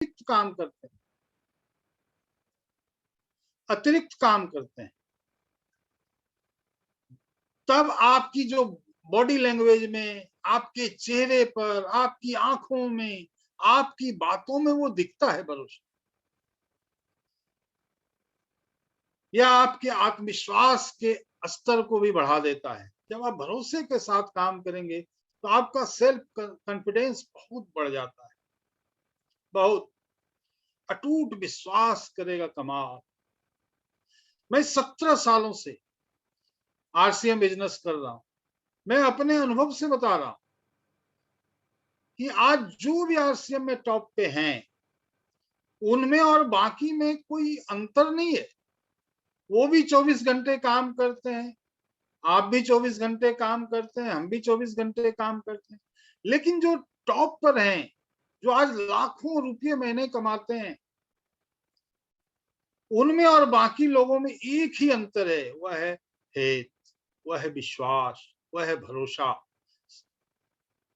काम करते हैं, अतिरिक्त काम करते हैं, तब आपकी जो बॉडी लैंग्वेज में, आपके चेहरे पर, आपकी आंखों में, आपकी बातों में वो दिखता है भरोसा। यह आपके आत्मविश्वास के स्तर को भी बढ़ा देता है। जब आप भरोसे के साथ काम करेंगे तो आपका सेल्फ कॉन्फिडेंस बहुत बढ़ जाता है, बहुत अटूट विश्वास करेगा कमाल। मैं 17 सालों से आरसीएम बिजनेस कर रहा हूं। मैं अपने अनुभव से बता रहा हूं कि आज जो भी आरसीएम में टॉप पे हैं, उनमें और बाकी में कोई अंतर नहीं है। वो भी 24 घंटे काम करते हैं, आप भी 24 घंटे काम करते हैं, हम भी 24 घंटे काम करते हैं। लेकिन जो टॉप पर हैं, जो आज लाखों रुपए महीने कमाते हैं, उनमें और बाकी लोगों में एक ही अंतर है, वह है फेथ, वह है विश्वास, वह है भरोसा।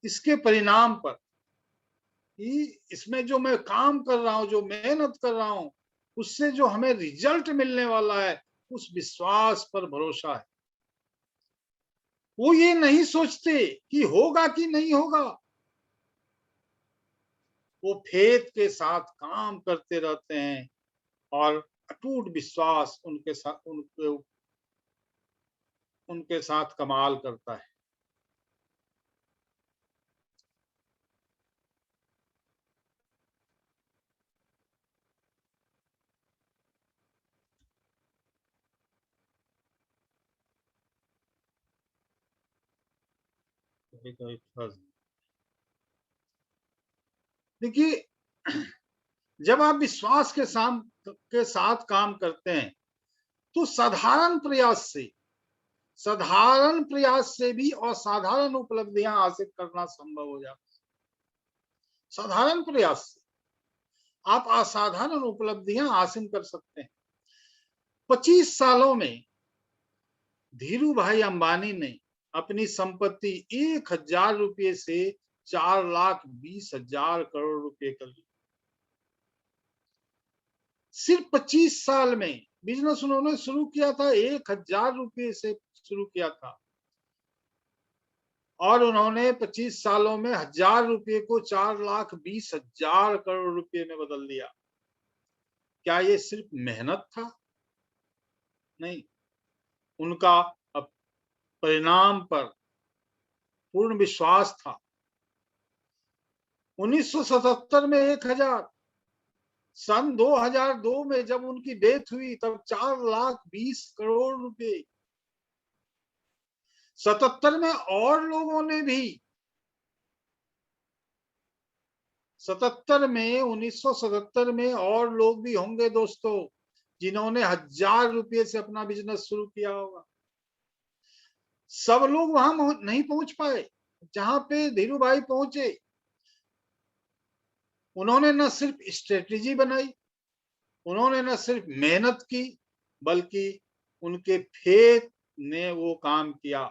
इसके परिणाम पर कि इसमें जो मैं काम कर रहा हूं, जो मेहनत कर रहा हूं, उससे जो हमें रिजल्ट मिलने वाला है, उस विश्वास पर भरोसा है। वो ये नहीं सोचते कि होगा कि नहीं होगा, वो फेथ के साथ काम करते रहते हैं और अटूट विश्वास उनके साथ कमाल करता है। देखिए, जब आप विश्वास के साथ काम करते हैं तो साधारण प्रयास से भी असाधारण उपलब्धियां हासिल करना संभव हो जाता है। साधारण प्रयास से आप असाधारण उपलब्धियां हासिल कर सकते हैं। 25 सालों में धीरू भाई अंबानी ने अपनी संपत्ति 1,000 रुपये से 4,20,000 करोड़ रुपए कर ली। सिर्फ 25 साल में बिजनेस उन्होंने शुरू किया था, 1,000 रुपये से शुरू किया था और उन्होंने 25 सालों में 1,000 रुपये को 4,20,000 करोड़ रुपए में बदल दिया। क्या ये सिर्फ मेहनत था? नहीं, उनका परिणाम पर पूर्ण विश्वास था। 1977 में 1,000, सन 2002 में जब उनकी डेथ हुई तब 4,20,000 करोड़ रुपए। 77 में और लोगों ने भी 77 में 1977 में और लोग भी होंगे दोस्तों, जिन्होंने 1,000 रुपये से अपना बिजनेस शुरू किया होगा। सब लोग वहां नहीं पहुंच पाए जहां पे धीरू भाई पहुंचे। उन्होंने न सिर्फ स्ट्रेटेजी बनाई, उन्होंने न सिर्फ मेहनत की, बल्कि उनके फेथ ने वो काम किया,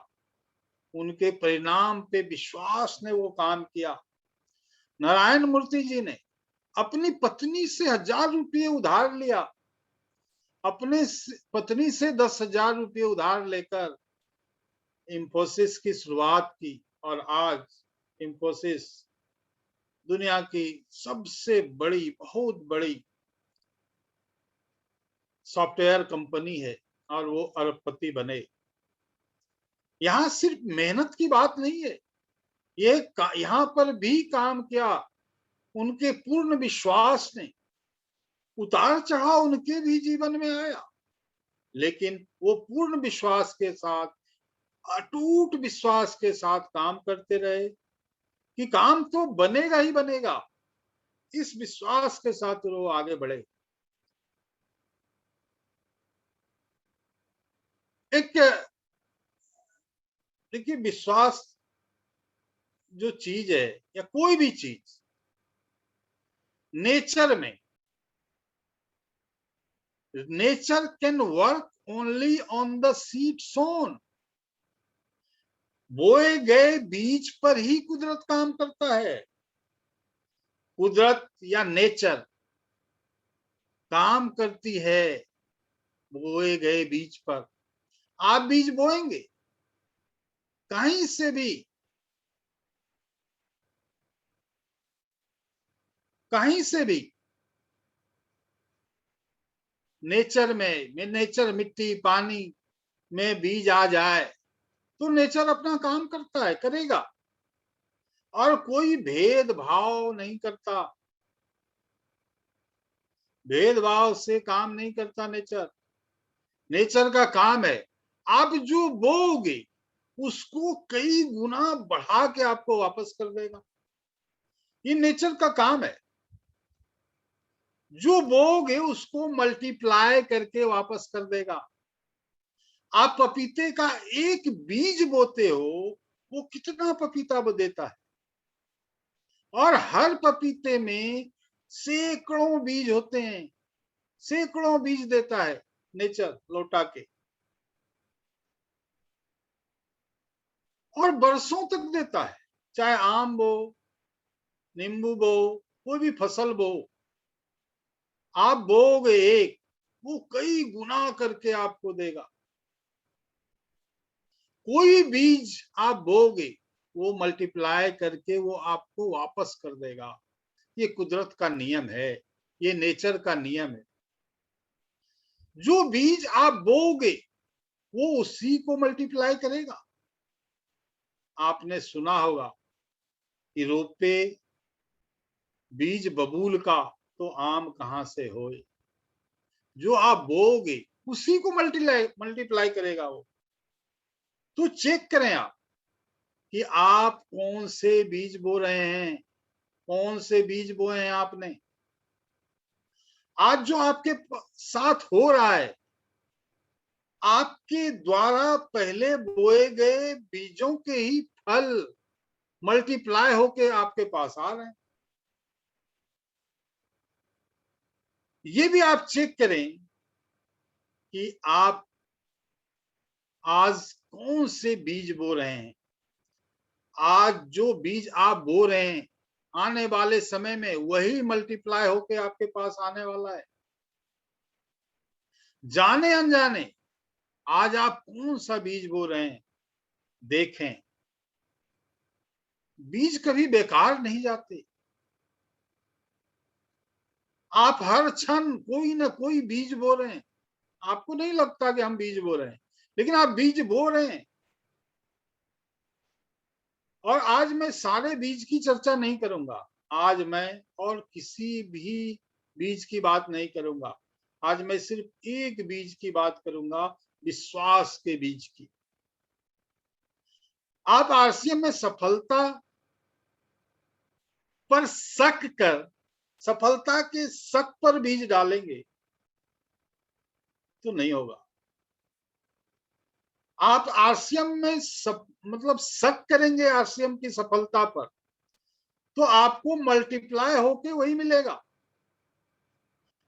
उनके परिणाम पे विश्वास ने वो काम किया। नारायण मूर्ति जी ने अपनी पत्नी से 1,000 रुपये उधार लिया, अपने पत्नी से 10,000 रुपये उधार लेकर इंफोसिस की शुरुआत की और आज इंफोसिस दुनिया की सबसे बड़ी, बहुत बड़ी सॉफ्टवेयर कंपनी है और वो अरबपति बने। यहां सिर्फ मेहनत की बात नहीं है, ये यहां पर भी काम किया उनके पूर्ण विश्वास ने। उतार चढ़ाव उनके भी जीवन में आया, लेकिन वो पूर्ण विश्वास के साथ, अटूट विश्वास के साथ काम करते रहे कि काम तो बनेगा ही बनेगा। इस विश्वास के साथ वो आगे बढ़े। एक देखिए, विश्वास जो चीज है या कोई भी चीज nature can work only on the seed sown. बोए गए बीज पर ही कुदरत काम करता है। कुदरत या नेचर काम करती है बोए गए बीज पर। आप बीज बोएंगे कहीं से भी, कहीं से भी, नेचर में नेचर मिट्टी पानी में बीज आ जाए तो नेचर अपना काम करता है, करेगा, और कोई भेदभाव नहीं करता, भेदभाव से काम नहीं करता नेचर। नेचर का काम है आप जो बोओगे उसको कई गुना बढ़ा के आपको वापस कर देगा। ये नेचर का काम है, जो बोओगे उसको मल्टीप्लाई करके वापस कर देगा। आप पपीते का एक बीज बोते हो, वो कितना पपीता देता है, और हर पपीते में सैकड़ों बीज होते हैं, सैकड़ों बीज देता है नेचर लौटा के, और बरसों तक देता है। चाहे आम बो, नींबू बो, कोई भी फसल बो, आप बोओगे एक, वो कई गुना करके आपको देगा। कोई बीज आप बोओगे वो मल्टीप्लाई करके वो आपको वापस कर देगा। ये कुदरत का नियम है, ये नेचर का नियम है। जो बीज आप बोओगे वो उसी को मल्टीप्लाई करेगा। आपने सुना होगा कि रोपे बीज बबूल का तो आम कहां से होए। जो आप बोओगे उसी को मल्टीप्लाई मल्टीप्लाई करेगा वो। तो चेक करें आप कि आप कौन से बीज बो रहे हैं, कौन से बीज बोए हैं आपने। आज जो आपके साथ हो रहा है, आपके द्वारा पहले बोए गए बीजों के ही फल मल्टीप्लाई होके आपके पास आ रहे हैं। ये भी आप चेक करें कि आप आज कौन से बीज बो रहे हैं। आज जो बीज आप बो रहे हैं, आने वाले समय में वही मल्टीप्लाई होके आपके पास आने वाला है। जाने अनजाने आज आप कौन सा बीज बो रहे हैं, देखें। बीज कभी बेकार नहीं जाते। आप हर क्षण कोई ना कोई बीज बो रहे हैं। आपको नहीं लगता कि हम बीज बो रहे हैं, लेकिन आप बीज बो रहे हैं। और आज मैं सारे बीज की चर्चा नहीं करूंगा। आज मैं और किसी भी बीज की बात नहीं करूंगा। आज मैं सिर्फ एक बीज की बात करूंगा, विश्वास के बीज की। आप आरसीएम में सफलता पर शक कर, सफलता के शक पर बीज डालेंगे तो नहीं होगा। आप आरसीएम में मतलब शक करेंगे आरसीएम की सफलता पर, तो आपको मल्टीप्लाई होके वही मिलेगा।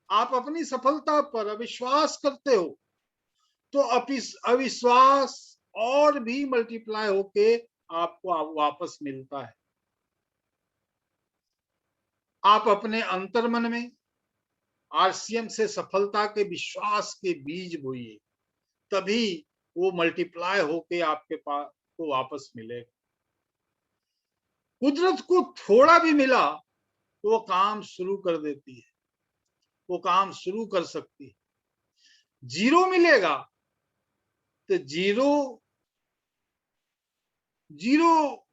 आप अपनी सफलता पर अविश्वास करते हो तो अविश्वास और भी मल्टीप्लाई होके आपको वापस मिलता है। आप अपने अंतर्मन में आरसीएम से सफलता के विश्वास के बीज बोइए, तभी वो मल्टीप्लाई होके आपके पास को वापस मिलेगा। कुदरत को थोड़ा भी मिला तो वो काम शुरू कर देती है, वो काम शुरू कर सकती है। जीरो मिलेगा तो जीरो, जीरो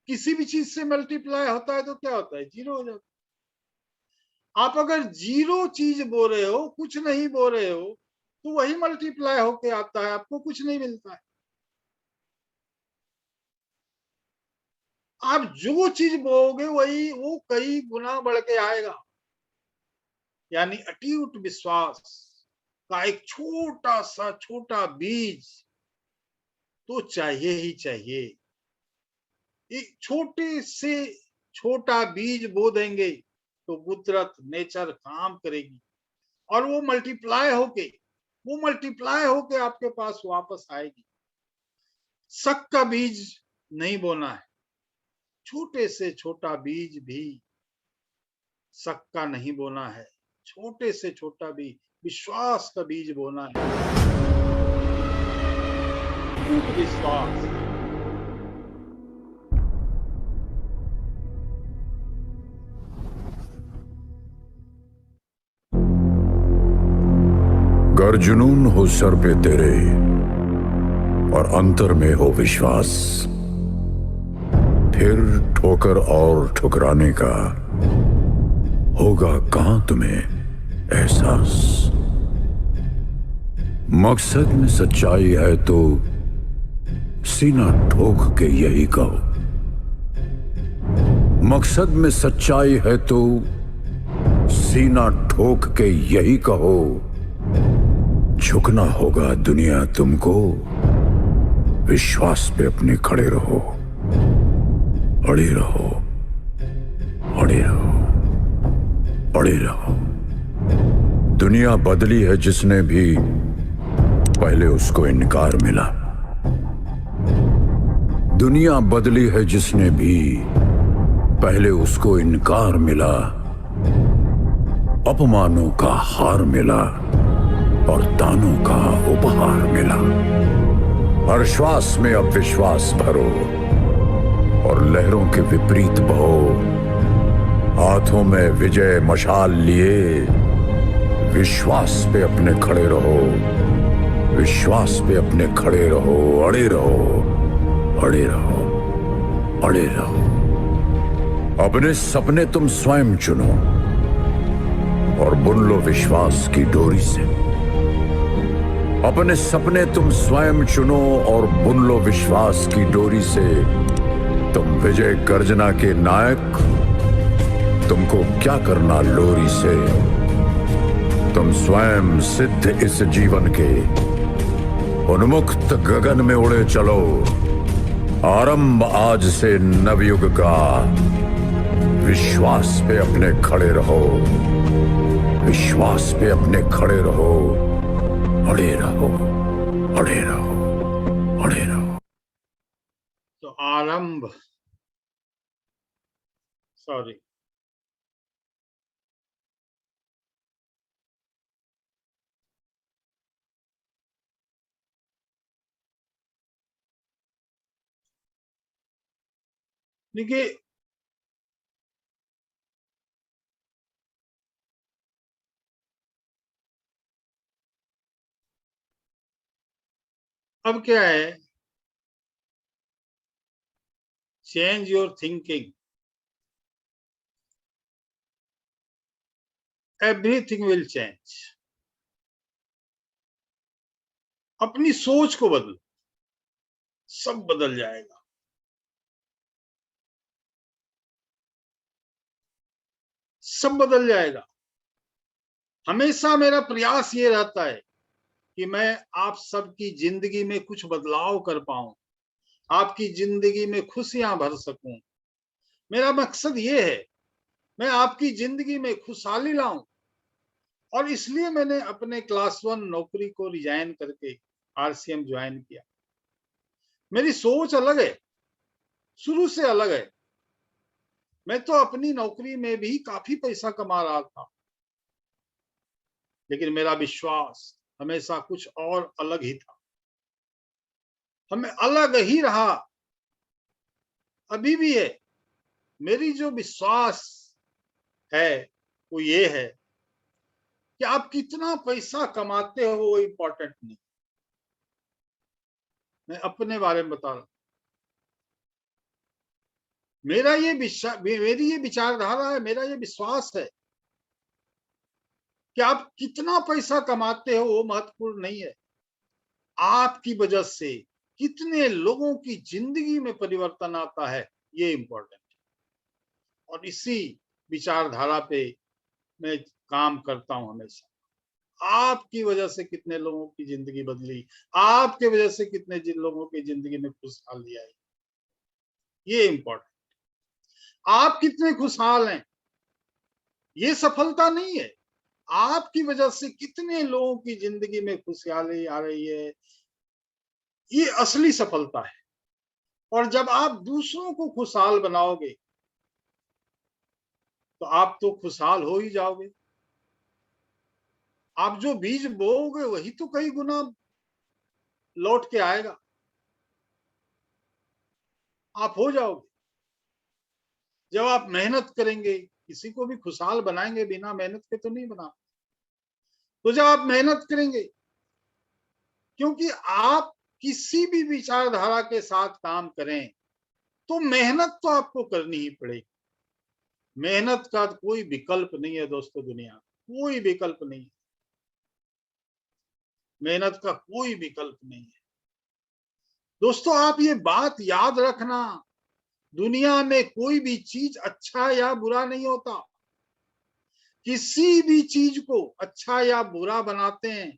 किसी भी चीज से मल्टीप्लाई होता है तो क्या होता है, जीरो हो जाता है। आप अगर जीरो चीज बो रहे हो, कुछ नहीं बो रहे हो, तो वही मल्टीप्लाई होके आता है, आपको कुछ नहीं मिलता है। आप जो चीज बोओगे वही वो कई गुना बढ़ के आएगा। यानी अटूट विश्वास का एक छोटा सा छोटा बीज तो चाहिए ही चाहिए। एक छोटे से छोटा बीज बो देंगे तो कुदरत नेचर काम करेगी, और वो मल्टीप्लाई होके आपके पास वापस आएगी। शक का बीज नहीं बोना है, छोटे से छोटा बीज भी शक का नहीं बोना है, छोटे से छोटा भी विश्वास का बीज बोना है। खूब विश्वास। गर जुनून हो सर पे तेरे और अंतर में हो विश्वास, फिर ठोकर और ठुकराने का होगा कहां तुम्हें एहसास। मकसद में सच्चाई है तो सीना ठोक के यही कहो, मकसद में सच्चाई है तो सीना ठोक के यही कहो। झुकना होगा दुनिया तुमको, विश्वास पे अपने खड़े रहो, अड़े रहो, अड़े रहो, अड़े रहो। दुनिया बदली है जिसने भी पहले उसको इनकार मिला, दुनिया बदली है जिसने भी पहले उसको इनकार मिला। अपमानों का हार मिला और तानों का उपहार मिला। हर श्वास में अब विश्वास भरो और लहरों के विपरीत बहो। हाथों में विजय मशाल लिए विश्वास पे अपने खड़े रहो, विश्वास पे अपने खड़े रहो, अड़े रहो, अड़े रहो, अड़े रहो। अपने सपने तुम स्वयं चुनो और बुन लो विश्वास की डोरी से। अपने सपने तुम स्वयं चुनो और बुन लो विश्वास की डोरी से। तुम विजय गर्जना के नायक, तुमको क्या करना लोरी से। तुम स्वयं सिद्ध इस जीवन के, उन्मुक्त गगन में उड़े चलो। आरंभ आज से नवयुग का, विश्वास पे अपने खड़े रहो, विश्वास पे अपने खड़े रहो, अड़े रहो, अड़े रहो, अड़े रहो। तो आरंभ, सॉरी, देखिए अब क्या है, change your thinking, everything will change. अपनी सोच को बदलो, सब बदल जाएगा। सब बदल जाएगा। हमेशा मेरा प्रयास ये रहता है कि मैं आप सबकी जिंदगी में कुछ बदलाव कर पाऊं, आपकी जिंदगी में खुशियां भर सकूं। मेरा मकसद ये है, मैं आपकी जिंदगी में खुशहाली लाऊं। और इसलिए मैंने अपने क्लास 1 नौकरी को रिजाइन करके आरसीएम ज्वाइन किया। मेरी सोच अलग है, शुरू से अलग है। मैं तो अपनी नौकरी में भी काफी पैसा कमा रहा था, लेकिन मेरा विश्वास हमेशा कुछ और अलग ही था। हमें अलग ही रहा, अभी भी है। मेरी जो विश्वास है वो ये है कि आप कितना पैसा कमाते हो वो इम्पोर्टेंट नहीं। मैं अपने बारे में बता रहा हूं। मेरी ये विचारधारा है, मेरा ये विश्वास है कि आप कितना पैसा कमाते हो वो महत्वपूर्ण नहीं है। आपकी वजह से कितने लोगों की जिंदगी में परिवर्तन आता है, ये इम्पोर्टेंट है। और इसी विचारधारा पे मैं काम करता हूं हमेशा। आपकी वजह से कितने लोगों की जिंदगी बदली, आपके वजह से कितने लोगों की जिंदगी में खुशहाली आई, ये इम्पोर्टेंट। आप कितने खुशहाल हैं, ये सफलता नहीं है। आपकी वजह से कितने लोगों की जिंदगी में खुशहाली आ रही है, ये असली सफलता है। और जब आप दूसरों को खुशहाल बनाओगे, तो आप तो खुशहाल हो ही जाओगे। आप जो बीज बोओगे वही तो कई गुना लौट के आएगा, आप हो जाओगे। जब आप मेहनत करेंगे, किसी को भी खुशहाल बनाएंगे बिना मेहनत के तो नहीं बना। तो जब आप मेहनत करेंगे, क्योंकि आप किसी भी विचारधारा के साथ काम करें तो मेहनत तो आपको करनी ही पड़ेगी। मेहनत का कोई विकल्प नहीं है दोस्तों, दुनिया में कोई विकल्प नहीं है। मेहनत का कोई विकल्प नहीं है। दोस्तों आप ये बात याद रखना, दुनिया में कोई भी चीज अच्छा या बुरा नहीं होता। किसी भी चीज को अच्छा या बुरा बनाते हैं,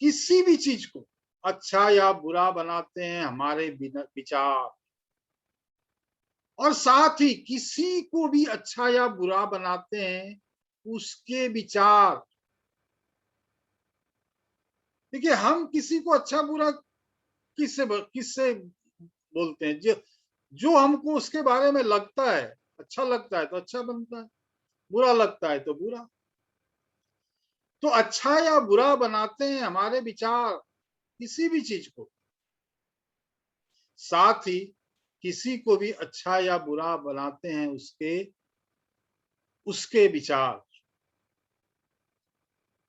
किसी भी चीज को अच्छा या बुरा बनाते हैं हमारे विचार, और साथ ही किसी को भी अच्छा या बुरा बनाते हैं उसके विचार। देखिए हम किसी को अच्छा बुरा किससे बोलते हैं, जो हमको उसके बारे में लगता है, अच्छा लगता है तो अच्छा बनता है, बुरा लगता है तो बुरा। तो अच्छा या बुरा बनाते हैं हमारे विचार किसी भी चीज को, साथ ही किसी को भी अच्छा या बुरा बनाते हैं उसके विचार।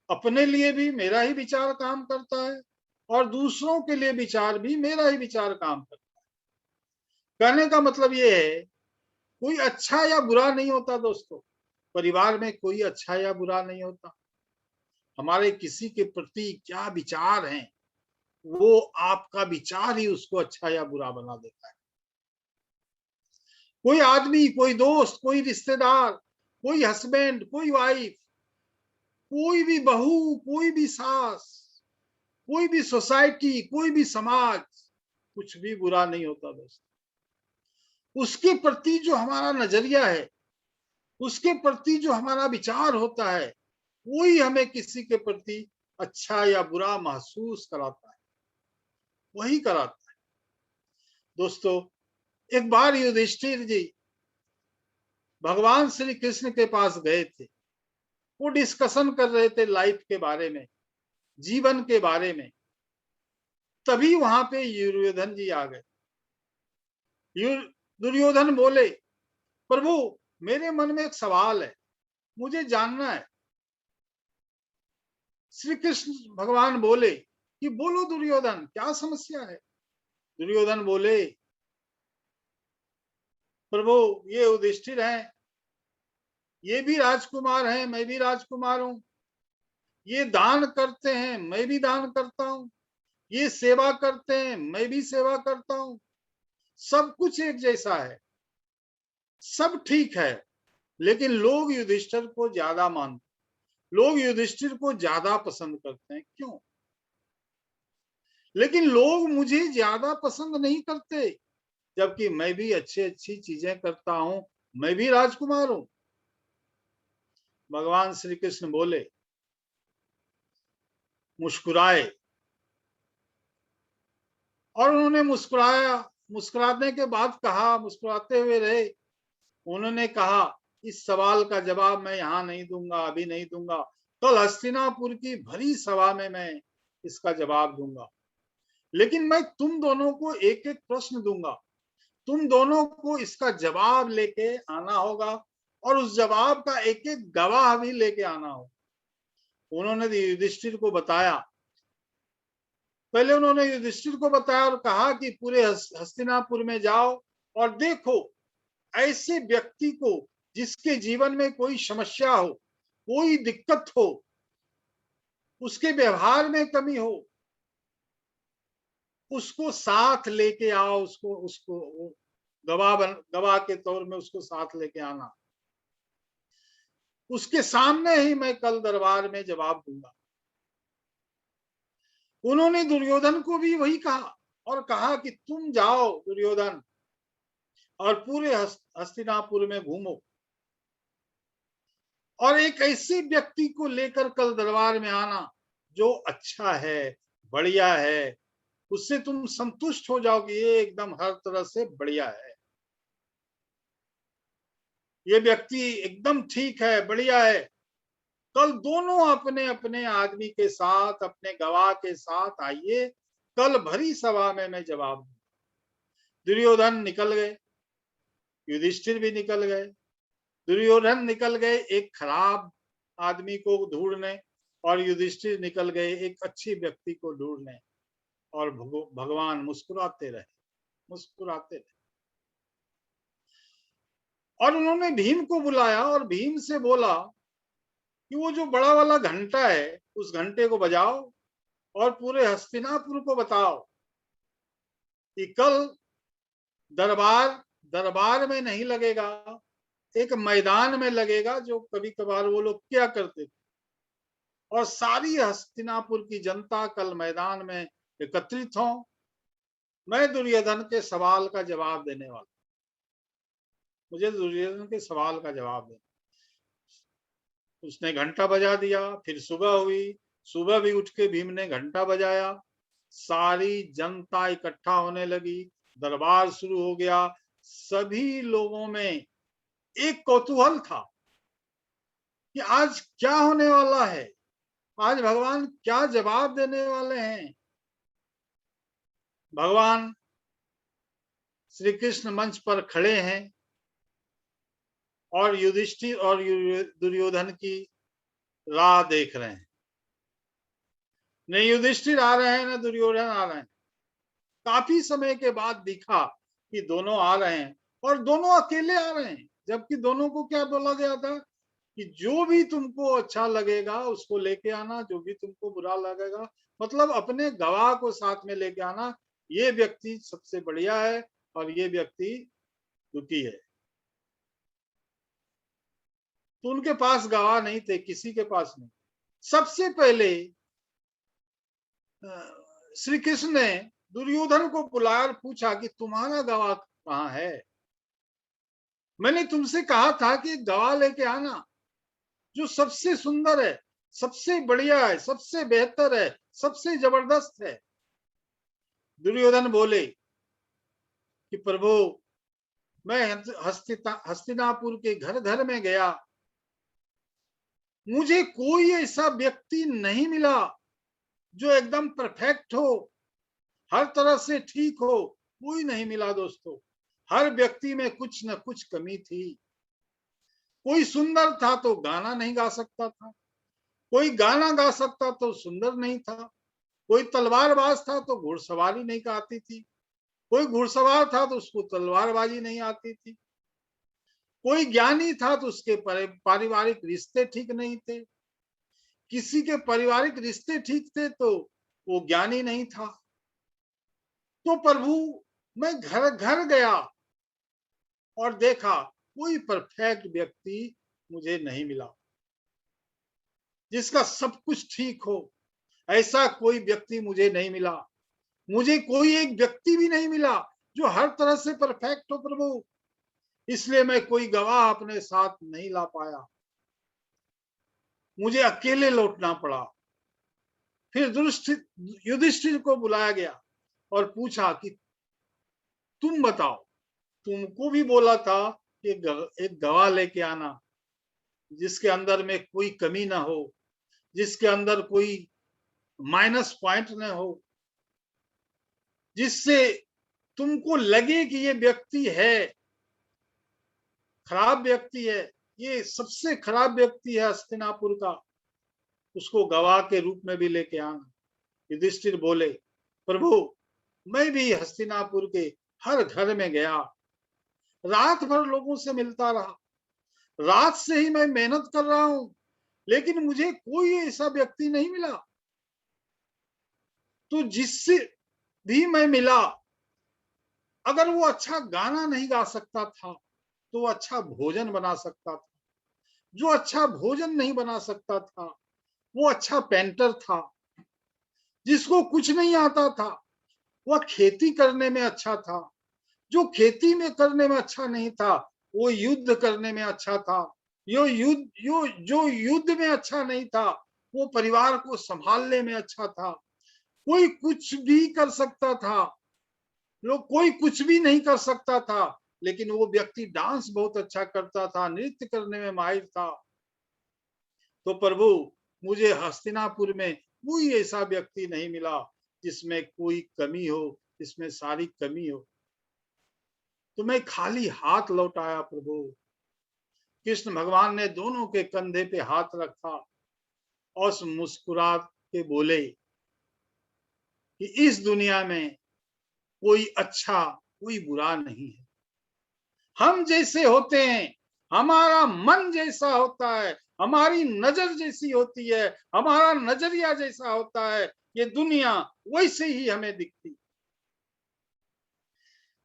अपने लिए भी मेरा ही विचार काम करता है और दूसरों के लिए विचार भी मेरा ही विचार काम करता है। कहने का मतलब ये है, कोई अच्छा या बुरा नहीं होता दोस्तों, परिवार में कोई अच्छा या बुरा नहीं होता। हमारे किसी के प्रति क्या विचार हैं, वो आपका विचार ही उसको अच्छा या बुरा बना देता है। कोई आदमी, कोई दोस्त, कोई रिश्तेदार, कोई हस्बैंड, कोई वाइफ, कोई भी बहू, कोई भी सास, कोई भी सोसाइटी, कोई भी समाज, कुछ भी बुरा नहीं होता दोस्त। उसके प्रति जो हमारा नजरिया है, उसके प्रति जो हमारा विचार होता है, वही हमें किसी के प्रति अच्छा या बुरा महसूस कराता है, वही कराता है। दोस्तों एक बार युधिष्ठिर जी भगवान श्री कृष्ण के पास गए थे। वो डिस्कशन कर रहे थे लाइफ के बारे में, जीवन के बारे में। तभी वहां पे दुर्योधन जी आ गए। दुर्योधन बोले, प्रभु मेरे मन में एक सवाल है, मुझे जानना है। श्री कृष्ण भगवान बोले कि बोलो दुर्योधन, क्या समस्या है। दुर्योधन बोले, प्रभु ये युधिष्ठिर हैं, ये भी राजकुमार हैं, मैं भी राजकुमार हूं। ये दान करते हैं, मैं भी दान करता हूं। ये सेवा करते हैं, मैं भी सेवा करता हूं। सब कुछ एक जैसा है, सब ठीक है, लेकिन लोग युधिष्ठिर को ज्यादा मानते, लोग युधिष्ठिर को ज्यादा पसंद करते हैं। क्यों? लेकिन लोग मुझे ज्यादा पसंद नहीं करते, जबकि मैं भी अच्छी अच्छी चीजें करता हूं, मैं भी राजकुमार हूं। भगवान श्री कृष्ण बोले, मुस्कुराए, और उन्होंने मुस्कुराया, मुस्कुराने के बाद कहा, मुस्कुराते हुए रहे। उन्होंने कहा, इस सवाल का जवाब मैं यहाँ नहीं दूंगा, अभी नहीं दूंगा, कल हस्तिनापुर की भरी सभा में मैं इसका जवाब दूंगा। लेकिन मैं तुम दोनों को एक एक प्रश्न दूंगा, तुम दोनों को इसका जवाब लेके आना होगा, और उस जवाब का एक एक गवाह भी लेके आना होगा। उन्होंने युधिष्ठिर को बताया, पहले उन्होंने युधिष्ठिर को बताया और कहा कि पूरे हस्तिनापुर में जाओ और देखो ऐसे व्यक्ति को जिसके जीवन में कोई समस्या हो, कोई दिक्कत हो, उसके व्यवहार में कमी हो, उसको साथ लेके आओ, उसको उसको गवाह के तौर में उसको साथ लेके आना। उसके सामने ही मैं कल दरबार में जवाब दूंगा। उन्होंने दुर्योधन को भी वही कहा और कहा कि तुम जाओ दुर्योधन और पूरे हस्तिनापुर में घूमो और एक ऐसे व्यक्ति को लेकर कल दरबार में आना जो अच्छा है, बढ़िया है, उससे तुम संतुष्ट हो जाओगे, ये एकदम हर तरह से बढ़िया है। ये व्यक्ति एकदम ठीक है, बढ़िया है। कल दोनों अपने अपने आदमी के साथ, अपने गवाह के साथ आइए, कल भरी सभा में मैं जवाब दूं। दुर्योधन निकल गए, युधिष्ठिर भी निकल गए। दुर्योधन निकल गए एक खराब आदमी को ढूंढने, और युधिष्ठिर निकल गए एक अच्छी व्यक्ति को ढूंढने। और भगवान मुस्कुराते रहे, मुस्कुराते रहे। और उन्होंने भीम को बुलाया और भीम से बोला कि वो जो बड़ा वाला घंटा है, उस घंटे को बजाओ और पूरे हस्तिनापुर को बताओ कि कल दरबार दरबार में नहीं लगेगा, एक मैदान में लगेगा, जो कभी कभार वो लोग क्या करते थे। और सारी हस्तिनापुर की जनता कल मैदान में एकत्रित हो। मैं दुर्योधन के सवाल का जवाब देने वाला, मुझे दुर्योधन के सवाल का जवाब देना। उसने घंटा बजा दिया। फिर सुबह हुई, सुबह भी उठ के भीम ने घंटा बजाया। सारी जनता इकट्ठा होने लगी, दरबार शुरू हो गया। सभी लोगों में एक कौतूहल था कि आज क्या होने वाला है, आज भगवान क्या जवाब देने वाले हैं। भगवान श्री कृष्ण मंच पर खड़े हैं और युधिष्ठिर और दुर्योधन की राह देख रहे हैं। न युधिष्ठिर आ रहे हैं, न दुर्योधन आ रहे हैं। काफी समय के बाद दिखा कि दोनों आ रहे हैं, और दोनों अकेले आ रहे हैं। जबकि दोनों को क्या बोला गया था कि जो भी तुमको अच्छा लगेगा उसको लेके आना, जो भी तुमको बुरा लगेगा, मतलब अपने गवाह को साथ में लेके आना। ये व्यक्ति सबसे बढ़िया है और ये व्यक्ति दुखी है। तो उनके पास गवाह नहीं थे, किसी के पास नहीं। सबसे पहले श्री कृष्ण ने दुर्योधन को बुलाया और पूछा कि तुम्हारा गवाह कहाँ है। मैंने तुमसे कहा था कि गवाह लेके आना जो सबसे सुंदर है, सबसे बढ़िया है, सबसे बेहतर है, सबसे जबरदस्त है। दुर्योधन बोले कि प्रभु, मैं हस्तिनापुर के घर घर में गया, मुझे कोई ऐसा व्यक्ति नहीं मिला जो एकदम परफेक्ट हो, हर तरह से ठीक हो। कोई नहीं मिला दोस्तों। हर व्यक्ति में कुछ न कुछ कमी थी। कोई सुंदर था तो गाना नहीं गा सकता था, कोई गाना गा सकता तो सुंदर नहीं था, कोई तलवारबाज था तो घुड़सवारी नहीं आती थी, कोई घुड़सवार था तो उसको तलवारबाजी नहीं आती थी, कोई ज्ञानी था तो उसके पारिवारिक रिश्ते ठीक नहीं थे, किसी के पारिवारिक रिश्ते ठीक थे तो वो ज्ञानी नहीं था। तो प्रभु, मैं घर घर गया और देखा कोई परफेक्ट व्यक्ति मुझे नहीं मिला, जिसका सब कुछ ठीक हो। ऐसा कोई व्यक्ति मुझे नहीं मिला। मुझे कोई एक व्यक्ति भी नहीं मिला जो हर तरह से परफेक्ट हो प्रभु। इसलिए मैं कोई गवाह अपने साथ नहीं ला पाया, मुझे अकेले लौटना पड़ा। फिर युधिष्ठिर को बुलाया गया और पूछा कि तुम बताओ, तुमको भी बोला था कि एक गवाह लेके आना जिसके अंदर में कोई कमी ना हो, जिसके अंदर कोई माइनस पॉइंट न हो, जिससे तुमको लगे कि ये व्यक्ति है, खराब व्यक्ति है, ये सबसे खराब व्यक्ति है हस्तिनापुर का, उसको गवाह के रूप में भी लेके आना। युधिष्ठिर बोले, प्रभु, मैं भी हस्तिनापुर के हर घर में गया, रात भर लोगों से मिलता रहा, रात से ही मैं मेहनत कर रहा हूं, लेकिन मुझे कोई ऐसा व्यक्ति नहीं मिला। तो जिससे भी मैं मिला, अगर वो अच्छा गाना नहीं गा सकता था तो अच्छा भोजन बना सकता था। जो अच्छा भोजन नहीं बना सकता था वो अच्छा पेंटर था। जिसको कुछ नहीं आता था वह खेती करने में अच्छा था। जो खेती में करने में अच्छा नहीं था वो युद्ध करने में अच्छा था। जो युद्ध में अच्छा नहीं था वो परिवार को संभालने में अच्छा था। कोई कुछ भी कर सकता था, लोग कोई कुछ भी नहीं कर सकता था, लेकिन वो व्यक्ति डांस बहुत अच्छा करता था, नृत्य करने में माहिर था। तो प्रभु, मुझे हस्तिनापुर में कोई ऐसा व्यक्ति नहीं मिला जिसमें कोई कमी हो, जिसमें सारी कमी हो। तो मैं खाली हाथ लौट आया प्रभु। कृष्ण भगवान ने दोनों के कंधे पे हाथ रखा और मुस्कुरा के बोले कि इस दुनिया में कोई अच्छा, कोई बुरा नहीं है। हम जैसे होते हैं, हमारा मन जैसा होता है, हमारी नजर जैसी होती है, हमारा नजरिया जैसा होता है, ये दुनिया वैसे ही हमें दिखती।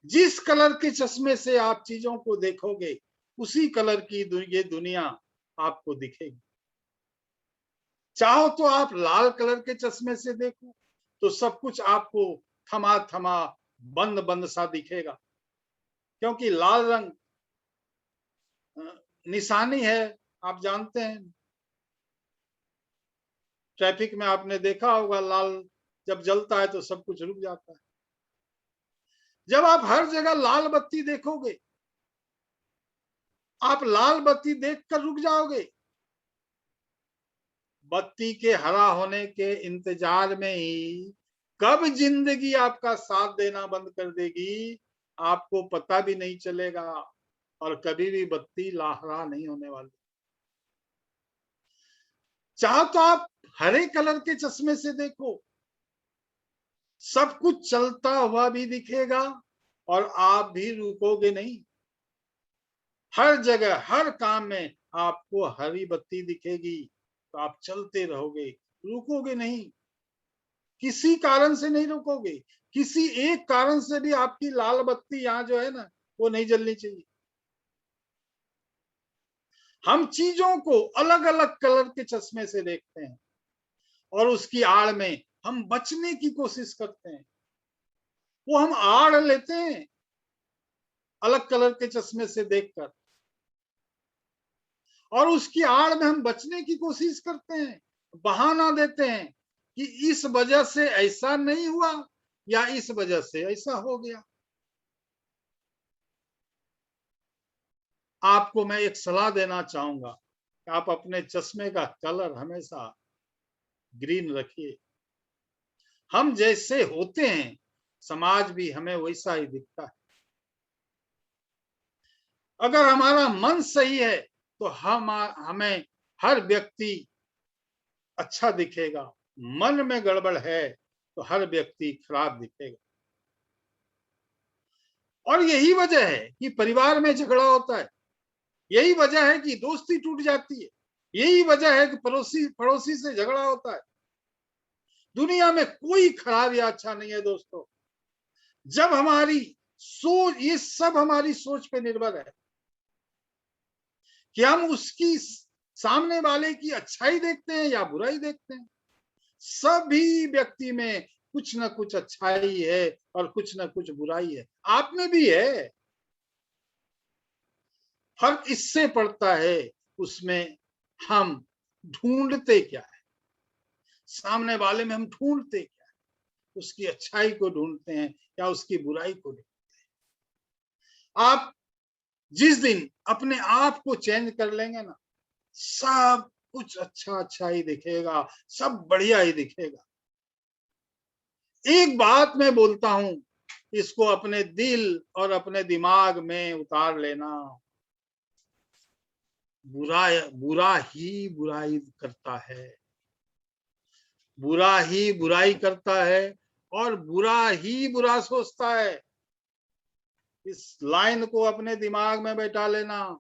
जिस कलर के चश्मे से आप चीजों को देखोगे, उसी कलर की ये दुनिया आपको दिखेगी। चाहो तो आप लाल कलर के चश्मे से देखो, तो सब कुछ आपको थमा थमा, बंद बंद सा दिखेगा, क्योंकि लाल रंग निशानी है। आप जानते हैं, ट्रैफिक में आपने देखा होगा, लाल जब जलता है तो सब कुछ रुक जाता है। जब आप हर जगह लाल बत्ती देखोगे, आप लाल बत्ती देखकर रुक जाओगे। बत्ती के हरा होने के इंतजार में ही कब जिंदगी आपका साथ देना बंद कर देगी, आपको पता भी नहीं चलेगा, और कभी भी बत्ती हरा नहीं होने वाली। चाहे तो आप हरे कलर के चश्मे से देखो, सब कुछ चलता हुआ भी दिखेगा और आप भी रुकोगे नहीं। हर जगह, हर काम में आपको हरी बत्ती दिखेगी, तो आप चलते रहोगे, रुकोगे नहीं। किसी कारण से नहीं रुकोगे, किसी एक कारण से भी आपकी लाल बत्ती यहाँ जो है ना, वो नहीं जलनी चाहिए। हम चीजों को अलग अलग कलर के चश्मे से देखते हैं और उसकी आड़ में हम बचने की कोशिश करते हैं। वो हम आड़ लेते हैं अलग कलर के चश्मे से देखकर, और उसकी आड़ में हम बचने की कोशिश करते हैं, बहाना देते हैं कि इस वजह से ऐसा नहीं हुआ या इस वजह से ऐसा हो गया। आपको मैं एक सलाह देना चाहूंगा कि आप अपने चश्मे का कलर हमेशा ग्रीन रखिए। हम जैसे होते हैं, समाज भी हमें वैसा ही दिखता है। अगर हमारा मन सही है तो हमें हर व्यक्ति अच्छा दिखेगा। मन में गड़बड़ है तो हर व्यक्ति खराब दिखेगा। और यही वजह है कि परिवार में झगड़ा होता है, यही वजह है कि दोस्ती टूट जाती है, यही वजह है कि पड़ोसी पड़ोसी से झगड़ा होता है। दुनिया में कोई खराब या अच्छा नहीं है दोस्तों। जब हमारी सोच, ये सब हमारी सोच पे निर्भर है कि हम उसकी, सामने वाले की अच्छाई देखते हैं या बुराई देखते हैं। सभी व्यक्ति में कुछ ना कुछ अच्छाई है और कुछ ना कुछ बुराई है, आप में भी है। फर्क इससे पड़ता है उसमें हम ढूंढते क्या है, सामने वाले में हम ढूंढते क्या है, उसकी अच्छाई को ढूंढते हैं या उसकी बुराई को ढूंढते हैं। आप जिस दिन अपने आप को चेंज कर लेंगे ना, सब कुछ अच्छा अच्छा ही दिखेगा, सब बढ़िया ही दिखेगा। एक बात मैं बोलता हूं, इसको अपने दिल और अपने दिमाग में उतार लेना। बुरा ही बुराई करता है, बुरा ही बुराई करता है और बुरा ही बुरा सोचता है। इस लाइन को अपने दिमाग में बैठा लेना।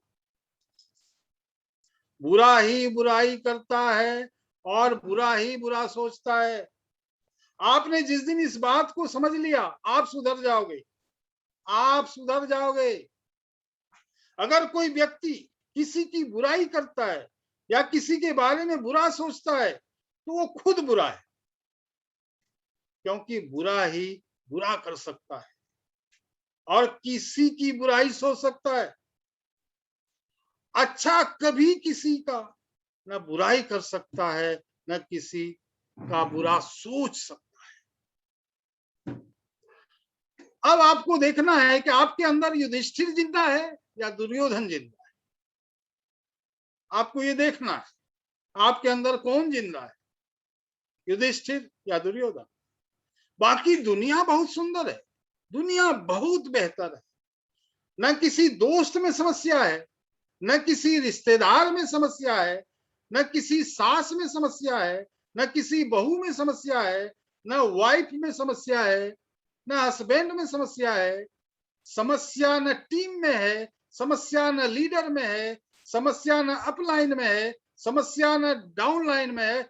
बुरा ही बुराई करता है और बुरा ही बुरा सोचता है। आपने जिस दिन इस बात को समझ लिया, आप सुधर जाओगे, आप सुधर जाओगे। अगर कोई व्यक्ति किसी की बुराई करता है या किसी के बारे में बुरा सोचता है, तो वो खुद बुरा है, क्योंकि बुरा ही बुरा कर सकता है और किसी की बुराई सोच सकता है। अच्छा कभी किसी का न बुराई कर सकता है, न किसी का बुरा सोच सकता है। अब आपको देखना है कि आपके अंदर युधिष्ठिर जिंदा है या दुर्योधन जिंदा है। आपको ये देखना है आपके अंदर कौन जिंदा है, युधिष्ठिर या दुर्योधन। बाकी दुनिया बहुत सुंदर है, दुनिया बहुत बेहतर है। न किसी दोस्त में समस्या है, न किसी रिश्तेदार में समस्या है, न किसी सास में समस्या है, न किसी बहू में समस्या है, न वाइफ में समस्या है, न हस्बैंड में समस्या है। समस्या न टीम में है, समस्या न लीडर में है, समस्या न अपलाइन में है, समस्या न डाउनलाइन में है,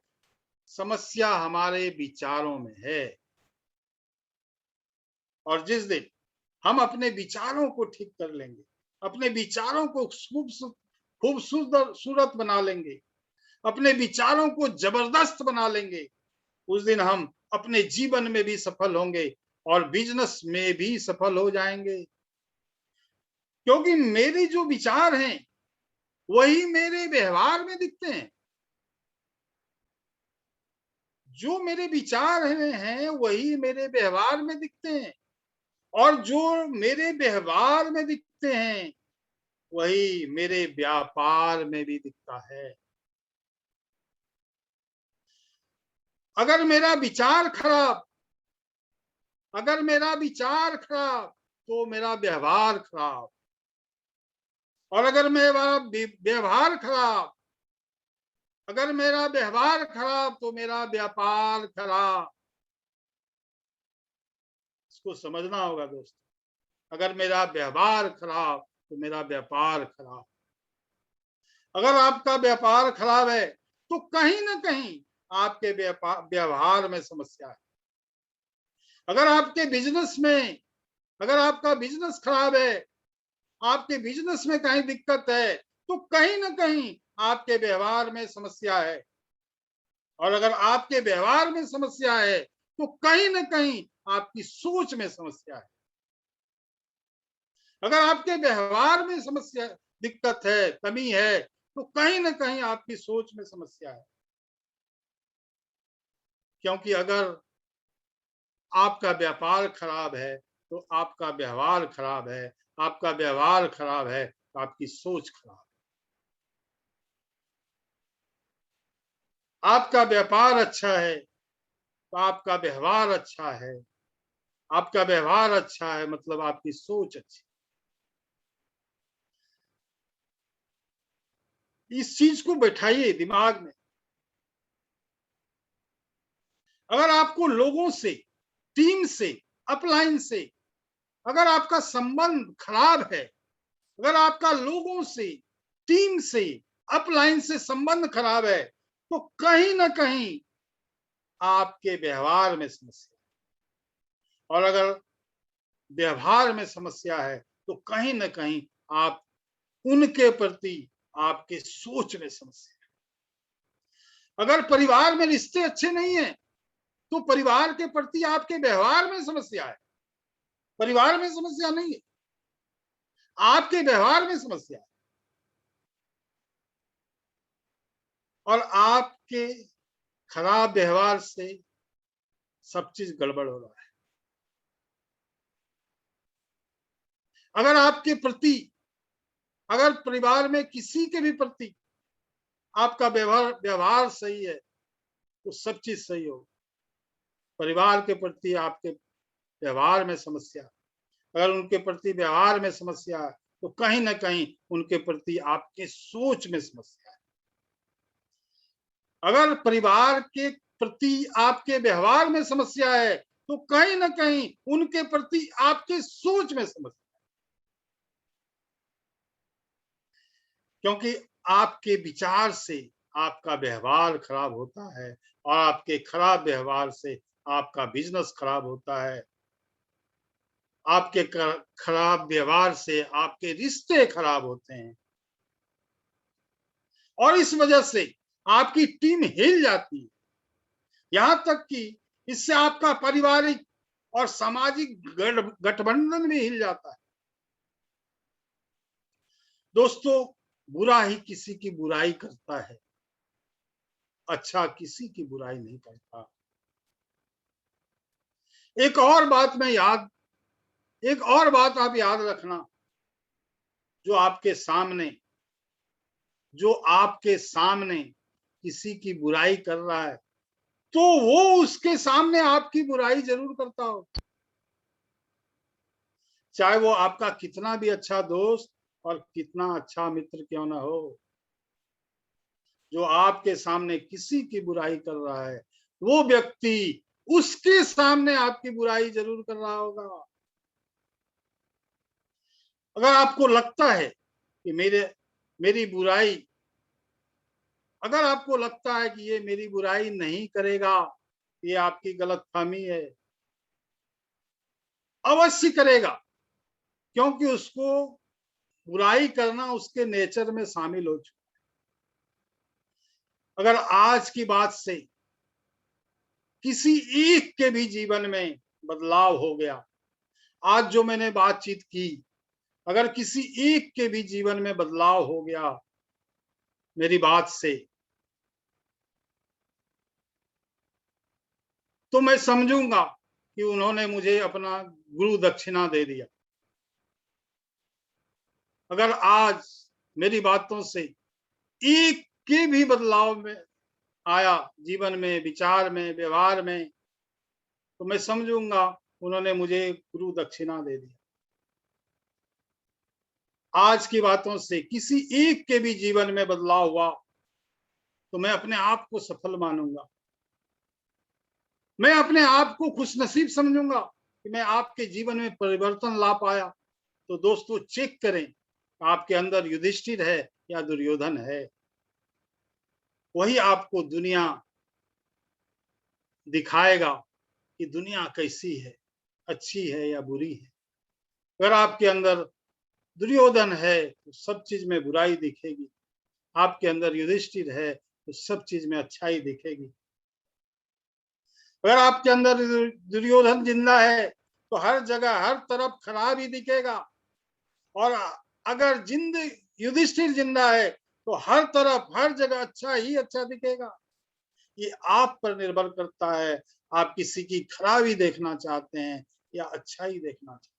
समस्या हमारे विचारों में है। और जिस दिन हम अपने विचारों को ठीक कर लेंगे, अपने विचारों को खूबसूरत बना लेंगे, अपने विचारों को जबरदस्त बना लेंगे, उस दिन हम अपने जीवन में भी सफल होंगे और बिजनेस में भी सफल हो जाएंगे। क्योंकि मेरे जो विचार हैं वही मेरे व्यवहार में दिखते हैं। जो मेरे विचार हैं वही मेरे व्यवहार में दिखते हैं, और जो मेरे व्यवहार में दिखते हैं वही मेरे व्यापार में भी दिखता है। अगर मेरा विचार खराब, अगर मेरा विचार खराब तो मेरा व्यवहार खराब, और अगर मेरा व्यवहार खराब, अगर मेरा व्यवहार खराब तो मेरा व्यापार खराब। इसको समझना होगा दोस्तों। अगर मेरा व्यवहार खराब तो मेरा व्यापार खराब। अगर आपका व्यापार खराब है तो कहीं ना कहीं आपके व्यवहार में समस्या है। अगर आपके बिजनेस में, अगर आपका बिजनेस खराब है, आपके बिजनेस में कहीं दिक्कत है, तो कहीं ना कहीं आपके व्यवहार में समस्या है। और अगर आपके व्यवहार में समस्या है तो कहीं ना कहीं आपकी सोच में समस्या है। अगर आपके व्यवहार में समस्या, दिक्कत है, कमी है, तो कहीं ना कहीं आपकी सोच में समस्या है। क्योंकि अगर आपका व्यापार खराब है तो आपका व्यवहार खराब है, आपका व्यवहार खराब है तो आपकी सोच खराब है। आपका व्यापार अच्छा है तो आपका व्यवहार अच्छा है, आपका व्यवहार अच्छा है मतलब आपकी सोच अच्छी। इस चीज को बैठाइए दिमाग में। अगर आपको लोगों से, टीम से, अपलाइन से अगर आपका संबंध खराब है, अगर आपका लोगों से, टीम से, अपलाइन से संबंध खराब है, तो कहीं ना कहीं आपके व्यवहार में समस्या है। और अगर व्यवहार में समस्या है तो कहीं ना कहीं आप उनके प्रति आपके सोच में समस्या है। अगर परिवार में रिश्ते अच्छे नहीं है तो परिवार के प्रति आपके व्यवहार में समस्या है। परिवार में समस्या नहीं है, आपके व्यवहार में समस्या है। और आपके खराब व्यवहार से सब चीज गड़बड़ हो रहा है। अगर आपके प्रति, अगर परिवार में किसी के भी प्रति आपका व्यवहार सही है तो सब चीज सही होगी। परिवार के प्रति आपके व्यवहार में समस्या, अगर उनके प्रति व्यवहार में समस्या है तो कहीं ना कहीं उनके प्रति आपके सोच में समस्या है। अगर परिवार के प्रति आपके व्यवहार में समस्या है तो कहीं ना कहीं उनके प्रति आपके सोच में समस्या है। क्योंकि आपके विचार से आपका व्यवहार खराब होता है, और आपके खराब व्यवहार से आपका बिजनेस खराब होता है। आपके खराब व्यवहार से आपके रिश्ते खराब होते हैं, और इस वजह से आपकी टीम हिल जाती है। यहां तक कि इससे आपका पारिवारिक और सामाजिक गठबंधन भी हिल जाता है। दोस्तों, बुरा ही किसी की बुराई करता है, अच्छा किसी की बुराई नहीं करता। एक और बात मैं याद एक और बात आप याद रखना, जो आपके सामने जो आपके सामने किसी की बुराई कर रहा है, तो वो उसके सामने आपकी बुराई ज़रूर करता हो। चाहे वो आपका कितना भी अच्छा दोस्त और कितना अच्छा मित्र क्यों ना हो। जो आपके सामने किसी की बुराई कर रहा है, वो व्यक्ति उसके सामने आपकी बुराई ज़रूर कर रहा होगा। अगर आपको लगता है कि मेरी बुराई अगर आपको लगता है कि ये मेरी बुराई नहीं करेगा, ये आपकी गलतफ़हमी है। अवश्य करेगा, क्योंकि उसको बुराई करना उसके नेचर में शामिल हो चुका है। अगर आज की बात से किसी एक के भी जीवन में बदलाव हो गया, आज जो मैंने बातचीत की, अगर किसी एक के भी जीवन में बदलाव हो गया मेरी बात से, तो मैं समझूंगा कि उन्होंने मुझे अपना गुरु दक्षिणा दे दिया। अगर आज मेरी बातों से एक के भी बदलाव में आया जीवन में, विचार में, व्यवहार में, तो मैं समझूंगा उन्होंने मुझे गुरु दक्षिणा दे दिया। आज की बातों से किसी एक के भी जीवन में बदलाव हुआ, तो मैं अपने आप को सफल मानूंगा। मैं अपने आप को खुशनसीब समझूंगा कि मैं आपके जीवन में परिवर्तन ला पाया। तो दोस्तों, चेक करें, आपके अंदर युधिष्ठिर है या दुर्योधन है। वही आपको दुनिया दिखाएगा कि दुनिया कैसी है, अच्छी है या बुरी है। अगर आपके अंदर दुर्योधन है तो सब चीज में बुराई दिखेगी, आपके अंदर युधिष्ठिर है तो सब चीज में अच्छाई दिखेगी। अगर आपके अंदर दुर्योधन जिंदा है तो हर जगह हर तरफ खराब ही दिखेगा, और अगर युधिष्ठिर जिंदा है तो हर तरफ हर जगह अच्छा ही अच्छा दिखेगा। ये आप पर निर्भर करता है, आप किसी की खराबी देखना चाहते हैं या अच्छाई देखना चाहते हैं।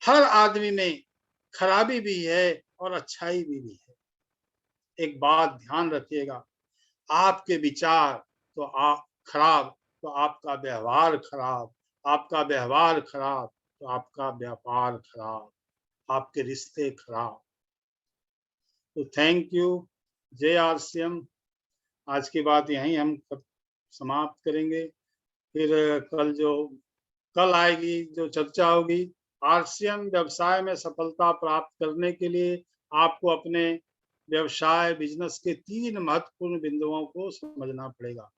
हर आदमी में खराबी भी है और अच्छाई भी है। एक बात ध्यान रखिएगा, आपके विचार तो आप खराब, तो आपका व्यवहार खराब, आपका व्यवहार खराब तो आपका व्यापार खराब, आपके रिश्ते खराब। तो थैंक यू। जय आरसीएम। आज की बात यहीं हम समाप्त करेंगे। फिर कल आएगी जो चर्चा होगी, आरसीएम व्यवसाय में सफलता प्राप्त करने के लिए आपको अपने व्यवसाय बिजनेस के 3 महत्वपूर्ण बिंदुओं को समझना पड़ेगा।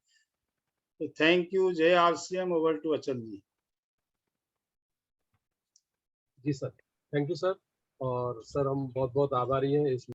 तो थैंक यू। जय आरसीएम। ओवर टू अचल जी। जी सर, थैंक यू सर। और सर हम बहुत बहुत आभारी हैं इस